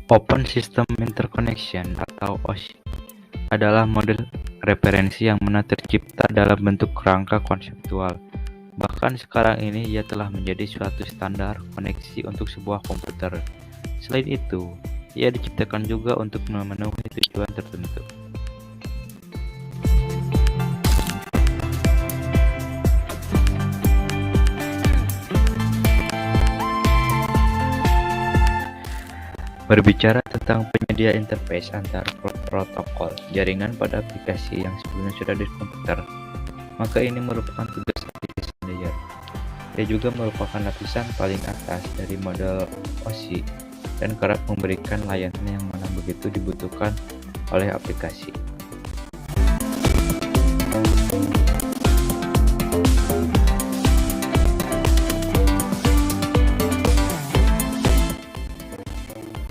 Open System Interconnection atau OSI adalah model referensi yang mana tercipta dalam bentuk kerangka konseptual. Bahkan sekarang ini ia telah menjadi suatu standar koneksi untuk sebuah komputer. Selain itu, ia diciptakan juga untuk memenuhi tujuan tertentu. Berbicara tentang penyedia interface antar protokol jaringan pada aplikasi yang sebelumnya sudah di komputer, maka ini merupakan tugas application layer. Ia juga merupakan lapisan paling atas dari model OSI dan kerap memberikan layanan yang mana begitu dibutuhkan oleh aplikasi.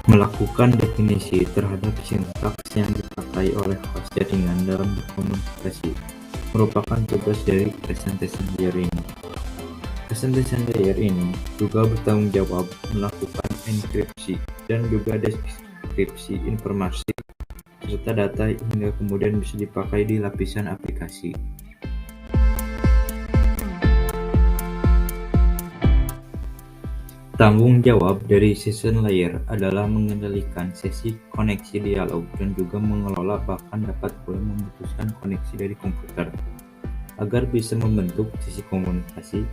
Melakukan definisi terhadap sintaks yang dipakai oleh host jaringan dalam berkomunikasi merupakan tugas dari presentation layer ini. Presentation layer ini juga bertanggung jawab melakukan enkripsi dan juga deskripsi informasi serta data hingga kemudian bisa dipakai di lapisan aplikasi. Tanggung jawab dari session layer adalah mengendalikan sesi koneksi dialog dan juga mengelola bahkan dapat pula memutuskan koneksi dari komputer. Agar bisa membentuk sesi komunikasi,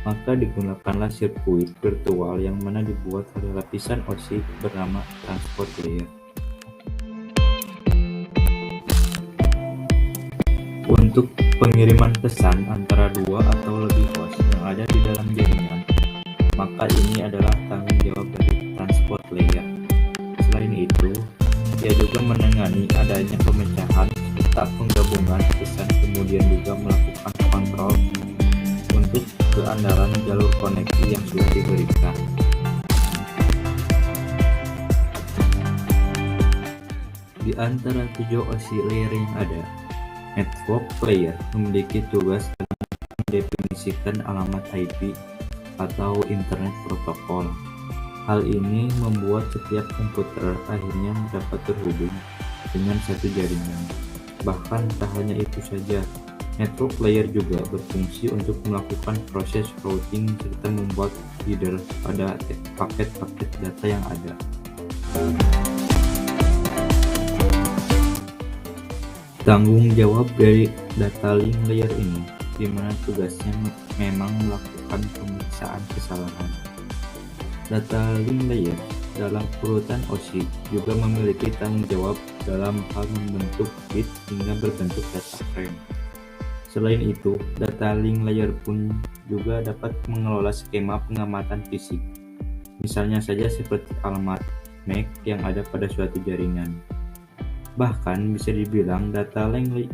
maka digunakanlah sirkuit virtual yang mana dibuat oleh lapisan OSI bernama transport layer. Untuk pengiriman pesan antara dua atau lebih host yang ada di dalam jaringan, maka ini adalah tanggung jawab dari transport layer. Selain itu, ia juga menangani adanya pemecahan serta penggabungan pesan, kemudian juga melakukan kontrol untuk keandalan jalur koneksi yang sudah diberikan. Di antara 7 OSI layer yang ada, network layer memiliki tugas dalam mendefinisikan alamat IP atau internet protokol. Hal ini membuat setiap komputer akhirnya dapat terhubung dengan satu jaringan. Bahkan tak hanya itu saja, network layer juga berfungsi untuk melakukan proses routing serta membuat header pada paket-paket data yang ada. Tanggung jawab dari data link layer ini, di mana tugasnya memang melakukan pemeriksaan kesalahan. Data link layer dalam urutan OSI juga memiliki tanggung jawab dalam hal membentuk bit hingga berbentuk data frame. Selain itu, data link layer pun juga dapat mengelola skema pengamatan fisik, misalnya saja seperti alamat MAC yang ada pada suatu jaringan. Bahkan bisa dibilang data link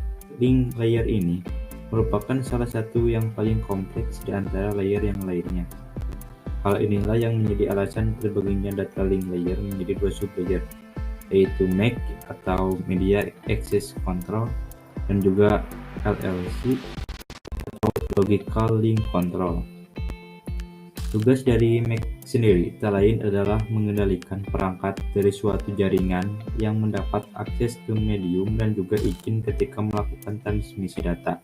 layer ini merupakan salah satu yang paling kompleks di antara layer yang lainnya. Hal inilah yang menjadi alasan terbaginya data link layer menjadi dua sublayer, yaitu MAC atau Media Access Control dan juga LLC atau Logical Link Control. Tugas dari MAC sendiri tak lain adalah mengendalikan perangkat dari suatu jaringan yang mendapat akses ke medium dan juga izin ketika melakukan transmisi data.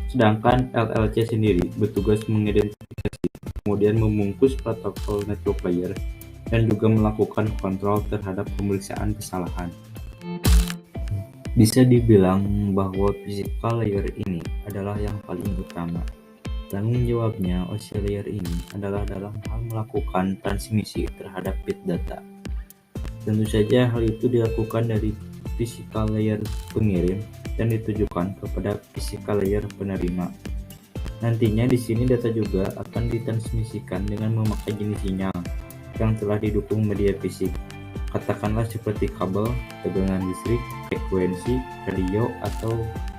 Sedangkan LLC sendiri bertugas mengidentifikasi, kemudian membungkus protokol network layer, dan juga melakukan kontrol terhadap pemeriksaan kesalahan. Bisa dibilang bahwa physical layer ini adalah yang paling utama. Tanggung jawabnya OSI layer ini adalah dalam hal melakukan transmisi terhadap bit data. Tentu saja hal itu dilakukan dari physical layer pengirim dan ditujukan kepada physical layer penerima. Nantinya di sini data juga akan ditransmisikan dengan memakai jenis sinyal yang telah didukung media fisik. Katakanlah seperti kabel, tegangan listrik, frekuensi, radio, atau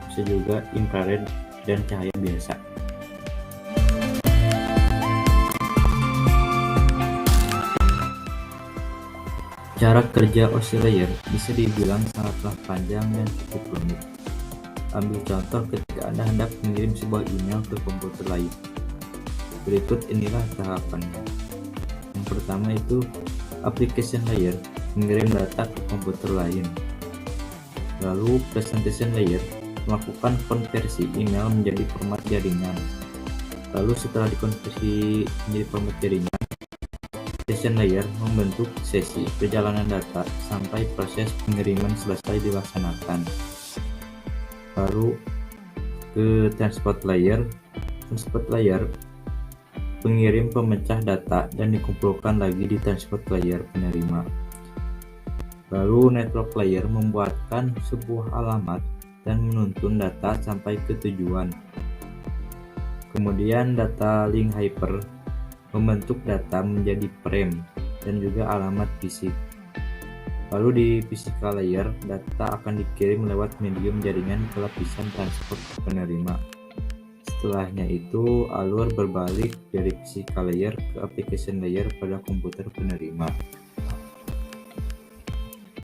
bisa juga infrared dan cahaya biasa. Cara kerja OSI layer bisa dibilang sangatlah panjang dan cukup rumit. Ambil contoh ketika Anda hendak mengirim sebuah email ke komputer lain. Berikut inilah tahapannya. Yang pertama itu application layer mengirim data ke komputer lain. Lalu presentation layer melakukan konversi email menjadi format jaringan. Lalu setelah dikonversi menjadi format jaringan, session layer membentuk sesi perjalanan data sampai proses pengiriman selesai dilaksanakan. Lalu ke transport layer. Transport layer pengirim pemecah data dan dikumpulkan lagi di transport layer penerima. Lalu network layer membuatkan sebuah alamat dan menuntun data sampai ke tujuan. Kemudian data link hyper membentuk data menjadi frame dan juga alamat fisik. Lalu di physical layer, data akan dikirim lewat medium jaringan ke lapisan transport penerima. Setelahnya itu, alur berbalik dari physical layer ke application layer pada komputer penerima.